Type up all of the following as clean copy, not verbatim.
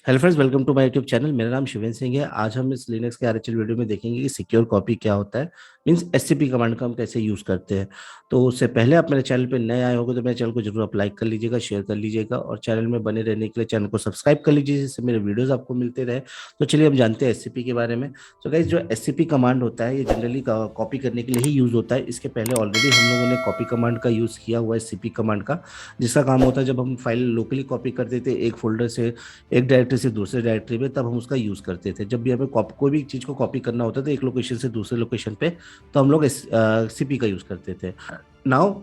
Hello friends, welcome to my YouTube channel. मेरा नाम शिवेंद्र सिंह है। आज हम इस लिनक्स के आरएचएल वीडियो में देखेंगे कि सिक्योर कॉपी क्या होता है, मींस एससीपी कमांड का हम कैसे यूज़ करते हैं। तो उससे पहले आप मेरे चैनल पे नए आए होंगे तो मेरे चैनल को जरूर आप लाइक कर लीजिएगा, शेयर कर लीजिएगा और चैनल में बने रहने के लिए चैनल को सब्सक्राइब कर लीजिए, जिससे मेरे वीडियोज़ आपको मिलते रहे। तो चलिए हम जानते हैं एससीपी के बारे में। तो गाइस, जो एससीपी कमांड होता है ये जनरली कॉपी करने के लिए ही यूज़ होता है। इसके पहले ऑलरेडी हम लोगों ने कॉपी कमांड का यूज़ किया हुआ है, सीपी कमांड का, जिसका काम होता है जब हम फाइल लोकली कॉपी करते थे एक फोल्डर से एक डायरेक्टरी से दूसरे डायरेक्टरी में, तब हम उसका यूज़ करते थे। जब भी हमें कोई भी चीज़ को कॉपी करना होता था एक लोकेशन से दूसरे लोकेशन पे, तो हम लोग सीपी का यूज़ करते थे। नाउ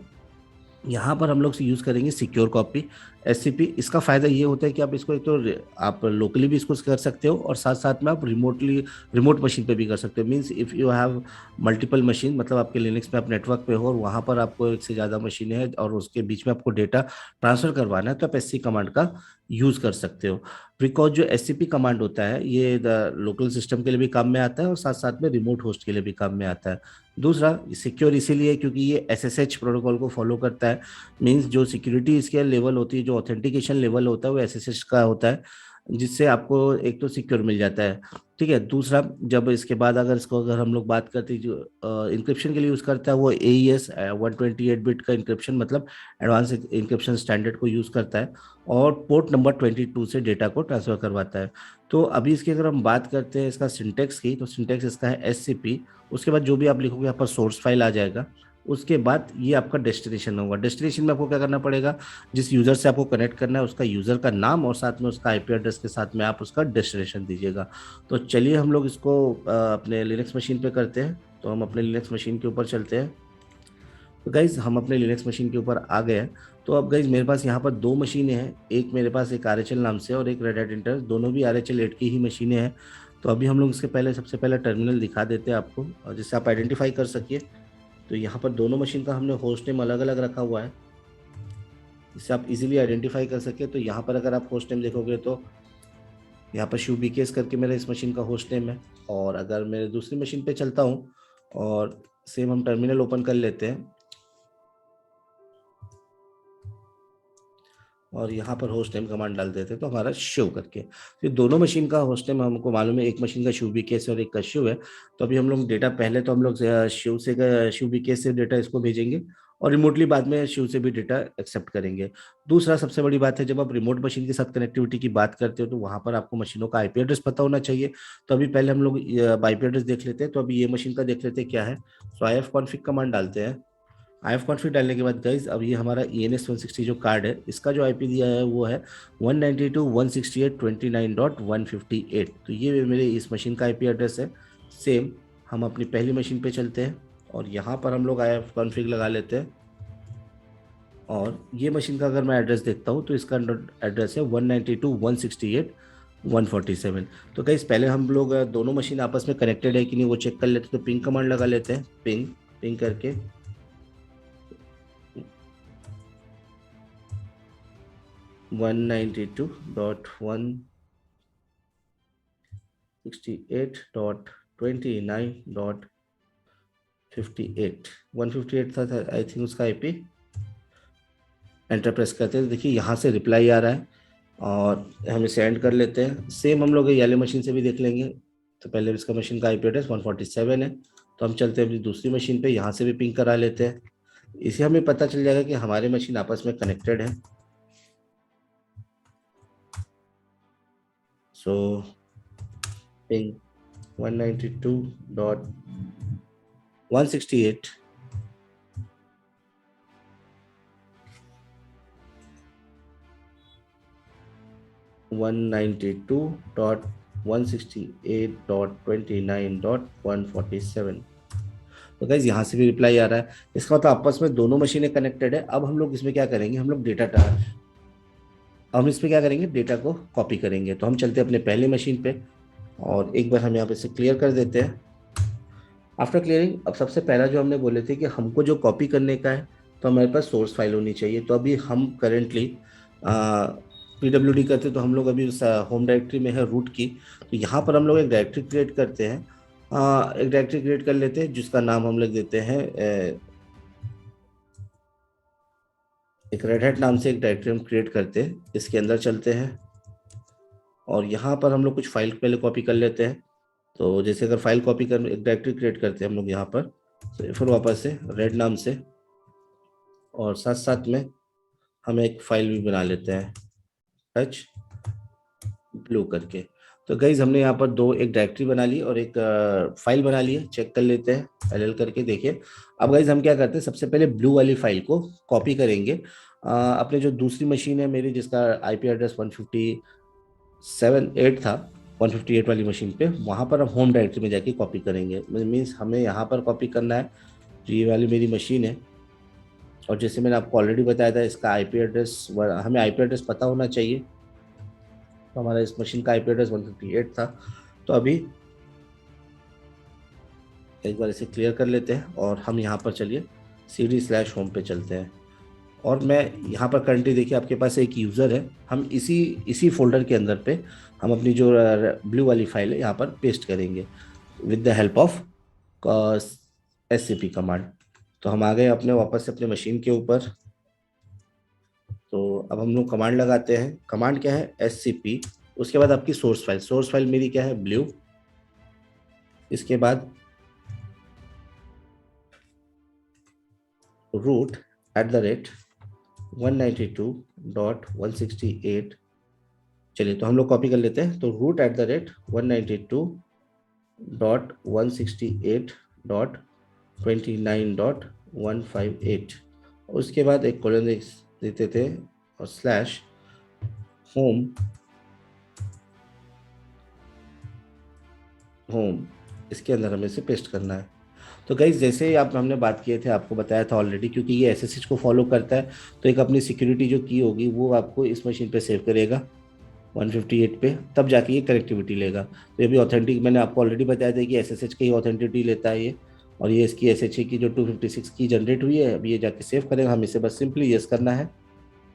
यहाँ पर हम लोग यूज़ करेंगे सिक्योर कॉपी, एससीपी। इसका फ़ायदा ये होता है कि आप इसको एक तो आप लोकली भी इसको कर सकते हो और साथ साथ में आप रिमोट मशीन पे भी कर सकते हो। Means if you have multiple machine, मतलब आपके लिनक्स में आप नेटवर्क पे हो और वहाँ पर आपको एक से ज़्यादा मशीनें हैं और उसके बीच में आपको डेटा ट्रांसफ़र करवाना है, तो आप एससी कमांड का यूज़ कर सकते हो। बिकॉज जो एससीपी कमांड होता है ये लोकल सिस्टम के लिए भी काम में आता है और साथ साथ में रिमोट होस्ट के लिए भी काम में आता है। दूसरा, सिक्योर इसीलिए क्योंकि ये एसएसएच प्रोटोकॉल को फॉलो करता है। मींस जो सिक्योरिटी इसके लेवल होती है, जो ऑथेंटिकेशन लेवल होता है वो एसएसएच का होता है, जिससे आपको एक तो सिक्योर मिल जाता है। ठीक है। दूसरा, जब इसके बाद अगर हम लोग बात करते हैं जो इंक्रिप्शन के लिए यूज़ करता है वो AES 128 बिट का इंक्रिप्शन, मतलब एडवांस इंक्रिप्शन स्टैंडर्ड को यूज़ करता है और पोर्ट नंबर 22 से डेटा को ट्रांसफर करवाता है। तो अभी इसकी अगर हम बात करते हैं इसका सिंटेक्स की, तो सिंटेक्स इसका है एससीपी। उसके बाद जो भी आप लिखोगे यहाँ पर सोर्स फाइल आ जाएगा। उसके बाद ये आपका डेस्टिनेशन होगा। डेस्टिनेशन में आपको क्या करना पड़ेगा, जिस यूज़र से आपको कनेक्ट करना है उसका यूज़र का नाम और साथ में उसका आईपी एड्रेस के साथ में आप उसका डेस्टिनेशन दीजिएगा। तो चलिए हम लोग इसको अपने लिनक्स मशीन पे करते हैं। तो हम अपने लिनक्स मशीन के ऊपर चलते हैं। तो गाइज हम अपने लिनक्स मशीन के ऊपर आ गए हैं। तो अब गाइज मेरे पास यहाँ पर दो मशीनें हैं, एक मेरे पास एक आरएचएल नाम से और एक रेड हैट इंटेल, दोनों भी आरएचएल 8 की ही मशीनें हैं। तो अभी हम लोग इसके पहले सबसे पहले टर्मिनल दिखा देते हैं आपको, और जिससे आप आइडेंटिफाई कर सकिए। तो यहाँ पर दोनों मशीन का हमने होस्ट नेम अलग अलग रखा हुआ है, जिससे आप इजीली आइडेंटिफाई कर सके। तो यहाँ पर अगर आप होस्ट नेम देखोगे तो यहाँ पर शिव बीकेस करके मेरा इस मशीन का होस्ट नेम है। और अगर मैं दूसरी मशीन पे चलता हूँ और सेम हम टर्मिनल ओपन कर लेते हैं और यहाँ पर होस्ट नेम कमांड डाल देते हैं तो हमारा शिव करके, तो ये दोनों मशीन का होस्ट नेम हमको मालूम है। एक मशीन का शिव बीकेस और एक का शिव है। तो अभी हम लोग डेटा पहले तो हम लोग शिव बीकेस से डेटा इसको भेजेंगे और रिमोटली बाद में शिव से भी डेटा एक्सेप्ट करेंगे। दूसरा सबसे बड़ी बात है, जब आप रिमोट मशीन के साथ कनेक्टिविटी की बात करते हो तो वहाँ पर आपको मशीनों का आईपी एड्रेस पता होना चाहिए। तो अभी पहले हम लोग आईपी एड्रेस देख लेते हैं। तो अभी ये मशीन का देख लेते हैं क्या है। सो ifconfig कमांड डालते हैं। ifconfig डालने के बाद गाइज अब ये हमारा ENS 160 जो कार्ड है, इसका जो आईपी दिया है वो है 192.168.29.158। तो ये मेरे इस मशीन का आईपी एड्रेस है। सेम हम अपनी पहली मशीन पे चलते हैं और यहाँ पर हम लोग ifconfig लगा लेते हैं। और ये मशीन का अगर मैं एड्रेस देखता हूँ तो इसका एड्रेस है 192.168.147। तो गाइज पहले हम लोग दोनों मशीन आपस में कनेक्टेड है कि नहीं वो चेक कर लेते हैं। तो पिंग कमांड लगा लेते हैं। पिंग पिंग करके 192.168.29.58, 158 था आई थिंक उसका आईपी। एंटर प्रेस करते हैं तो देखिए यहाँ से रिप्लाई आ रहा है और हम इसे एंड कर लेते हैं। सेम हम लोग ये मशीन से भी देख लेंगे। तो पहले इसका मशीन का आईपी एड्रेस 147 है। तो हम चलते हैं अपनी दूसरी मशीन पे, यहाँ से भी पिंग करा लेते हैं। इसे हमें पता चल जाएगा कि हमारे मशीन आपस में कनेक्टेड है। सो पिंग 192.168 192.168.29.147। तो गाइज यहाँ से भी रिप्लाई आ रहा है। इसका मतलब आपस में दोनों मशीनें कनेक्टेड है। अब हम लोग इसमें क्या करेंगे, हम इसमें क्या करेंगे, डेटा को कॉपी करेंगे। तो हम चलते हैं अपने पहले मशीन पे और एक बार हम यहाँ पे से क्लियर कर देते हैं। आफ्टर क्लियरिंग, अब सबसे पहला जो हमने बोले थे कि हमको जो कॉपी करने का है तो हमारे पास सोर्स फाइल होनी चाहिए। तो अभी हम करेंटली PWD करते, तो हम लोग अभी होम डायरेक्टरी में है रूट की। तो यहाँ पर हम लोग एक डायरेक्टरी क्रिएट करते हैं। एक डायरेक्टरी क्रिएट कर लेते हैं जिसका नाम हम लोग देते हैं एक रेड हैट नाम से एक डायरेक्टरी हम क्रिएट करते हैं। इसके अंदर चलते हैं और यहाँ पर हम लोग कुछ फाइल पहले कॉपी कर लेते हैं। तो जैसे अगर फाइल कॉपी कर एक डायरेक्टरी क्रिएट करते हैं हम लोग यहाँ पर, तो फिर वापस से रेड नाम से, और साथ साथ में हम एक फाइल भी बना लेते हैं टच ब्लू करके। तो गाइज हमने यहाँ पर दो, एक डायरेक्टरी बना ली और एक फाइल बना ली है। चेक कर लेते हैं एल करके, देखिए। अब गाइज हम क्या करते हैं, सबसे पहले ब्लू वाली फाइल को कॉपी करेंगे अपने जो दूसरी मशीन है मेरी, जिसका आईपी एड्रेस 157.8 था, 158 वाली मशीन पे, वहाँ पर हम होम डायरेक्टरी में जाके कॉपी करेंगे। मीन्स हमें यहाँ पर कॉपी करना है, जो ये वाली मेरी मशीन है। और जैसे मैंने आपको ऑलरेडी बताया था, इसका आईपी एड्रेस, हमें आईपी एड्रेस पता होना चाहिए। तो हमारा इस मशीन का आईपी एड्रेस 158 था। तो अभी एक बार इसे क्लियर कर लेते हैं और हम यहाँ पर चलिए cd/home पे चलते हैं। और मैं यहाँ पर करंटली, देखिए आपके पास एक यूज़र है, हम इसी इसी फोल्डर के अंदर पे हम अपनी जो ब्लू वाली फाइल है यहाँ पर पेस्ट करेंगे with the help of scp command. तो हम आ गए अपने वापस से अपने मशीन के ऊपर। तो अब हम लोग कमांड लगाते हैं। कमांड क्या है, scp। उसके बाद आपकी सोर्स फाइल मेरी क्या है, ब्लू। इसके बाद root@192.168। चलिए तो हम लोग कॉपी कर लेते हैं। तो root@192.168.29.158। उसके बाद एक कोलन देते थे और स्लैश होम इसके अंदर हमें इसे पेस्ट करना है। तो गाइज जैसे ही आप हमने बात किए थे, आपको बताया था ऑलरेडी, क्योंकि ये एसएसएच को फॉलो करता है, तो एक अपनी सिक्योरिटी जो की होगी वो आपको इस मशीन पे सेव करेगा 158 पे, तब जाके ये कनेक्टिविटी लेगा। तो ये भी ऑथेंटिक, मैंने आपको ऑलरेडी बताया था कि एसएसएच की ऑथेंटिटी लेता है ये। और ये इसकी एसएचए की जो 256 की जनरेट हुई है, अब ये जाके सेव करेगा। हम इसे बस सिंपली यस करना है,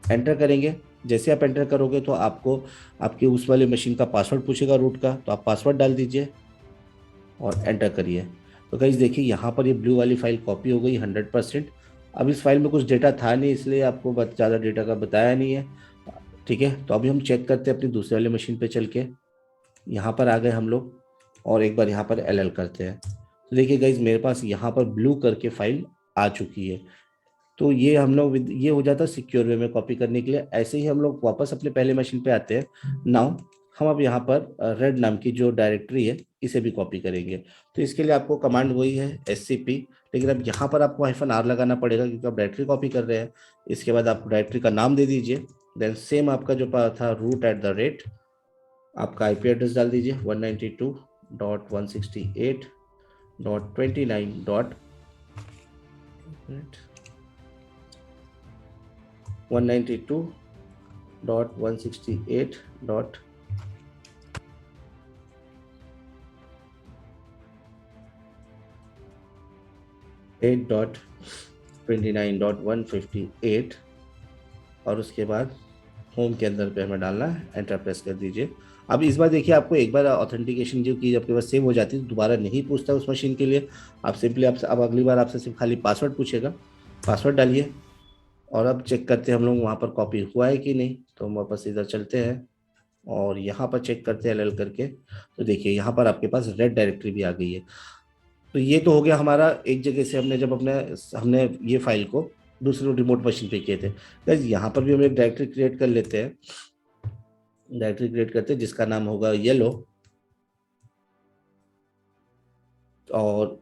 एंटर करेंगे। जैसे आप एंटर करोगे तो आपको आपकी उस वाले मशीन का पासवर्ड पूछेगा रूट का, तो आप पासवर्ड डाल दीजिए और एंटर करिए। तो गाइस देखिए यहाँ पर ये ब्लू वाली फाइल कॉपी हो गई 100%। अब इस फाइल में कुछ डेटा था नहीं, इसलिए आपको ज़्यादा डेटा का बताया नहीं है। ठीक है, तो अभी हम चेक करते हैं अपनी दूसरे वाली मशीन पे चल के। यहाँ पर आ गए हम लोग और एक बार यहाँ पर एल करते हैं। तो देखिए गाइज मेरे पास यहाँ पर ब्लू करके फाइल आ चुकी है। तो ये हम लोग ये हो जाता है सिक्योर वे में कॉपी करने के लिए। ऐसे ही हम लोग वापस अपने पहले मशीन पे आते हैं। नाउ हम अब यहाँ पर रेड नाम की जो डायरेक्टरी है इसे भी कॉपी करेंगे। तो इसके लिए आपको कमांड वही है scp, लेकिन अब यहाँ पर आपको -r लगाना पड़ेगा क्योंकि आप डायरेक्टरी कॉपी कर रहे हैं। इसके बाद आप डायरेक्टरी का नाम दे दीजिए। देन सेम आपका जो था root@, आपका आईपी एड्रेस डाल दीजिए 192.168.29. 192.168. 8.29.158 और उसके बाद होम के अंदर पे हमें डालना है, एंटर प्रेस कर दीजिए। अब इस बार देखिए आपको एक बार ऑथेंटिकेशन जो की आपके पास सेव हो जाती है तो दोबारा नहीं पूछता उस मशीन के लिए। आप सिंपली अब अगली बार आपसे सिर्फ खाली पासवर्ड पूछेगा, पासवर्ड डालिए। और अब चेक करते हैं हम लोग वहाँ पर कॉपी हुआ है कि नहीं। तो हम वापस इधर चलते हैं और यहाँ पर चेक करते हैं एल करके। तो देखिए यहाँ पर आपके पास रेड डायरेक्टरी भी आ गई है। तो ये तो हो गया हमारा एक जगह से हमने जब हमने ये फाइल को दूसरे रिमोट मशीन पे किए थे। गाइस यहाँ पर भी हम एक डायरेक्टरी क्रिएट कर लेते हैं। डायरेक्टरी क्रिएट करते हैं जिसका नाम होगा येलो। और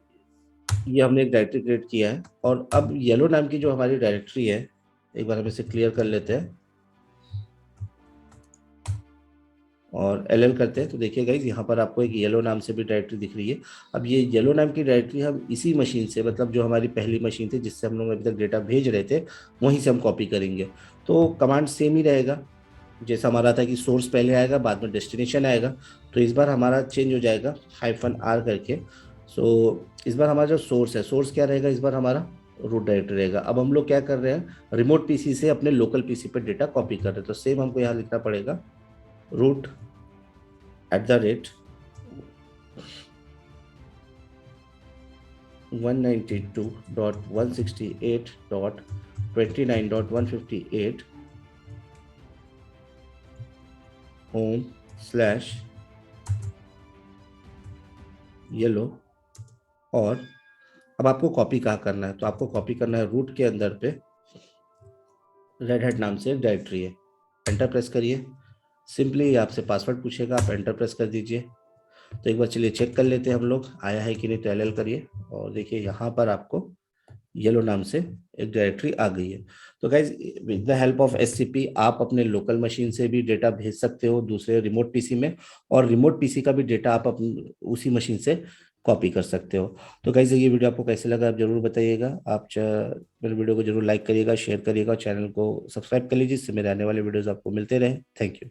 ये हमने एक डायरेक्टरी क्रिएट किया है। और अब येलो नाम की जो हमारी डायरेक्टरी है, एक बार हम इसे क्लियर कर लेते हैं और एल करते हैं। तो देखिए गाइज यहाँ पर आपको एक येलो नाम से भी डायरेक्टरी दिख रही है। अब ये येलो नाम की डायरेक्टरी हम इसी मशीन से, मतलब जो हमारी पहली मशीन थी जिससे हम लोग अभी तक डेटा भेज रहे थे, वहीं से हम कॉपी करेंगे। तो कमांड सेम ही रहेगा, जैसा हमारा था कि सोर्स पहले आएगा बाद में डेस्टिनेशन आएगा। तो इस बार हमारा चेंज हो जाएगा -r करके। सो इस बार हमारा जो सोर्स है, सोर्स क्या रहेगा इस बार हमारा, रूट डायरेक्टरी रहेगा। अब हम लोग क्या कर रहे हैं, रिमोट पीसी से अपने लोकल पीसी पर डेटा कॉपी कर रहे हैं। तो सेम हमको यहाँ लिखना पड़ेगा root@ 192.168.29.158 home स्लैश येलो। और अब आपको कॉपी कहाँ करना है, तो आपको कॉपी करना है रूट के अंदर पे रेड हैट नाम से एक डायरेक्टरी है। एंटर प्रेस करिए। सिंपली आपसे पासवर्ड पूछेगा, आप एंटर प्रेस कर दीजिए। तो एक बार चलिए चेक कर लेते हैं हम लोग आया है कि नहीं। तो एल करिए और देखिए यहाँ पर आपको येलो नाम से एक डायरेक्टरी आ गई है। तो guys with the help of SCP आप अपने लोकल मशीन से भी डेटा भेज सकते हो दूसरे रिमोट पीसी में, और रिमोट पीसी का भी डेटा आप उसी मशीन से कॉपी कर सकते हो। तो गाइज ये वीडियो आपको कैसे लगा आप जरूर बताइएगा। आप मेरे वीडियो को जरूर लाइक करिएगा, शेयर करिएगा, चैनल को सब्सक्राइब कर लीजिए जिससे मेरे आने वाले वीडियोस आपको मिलते रहे। Thank you.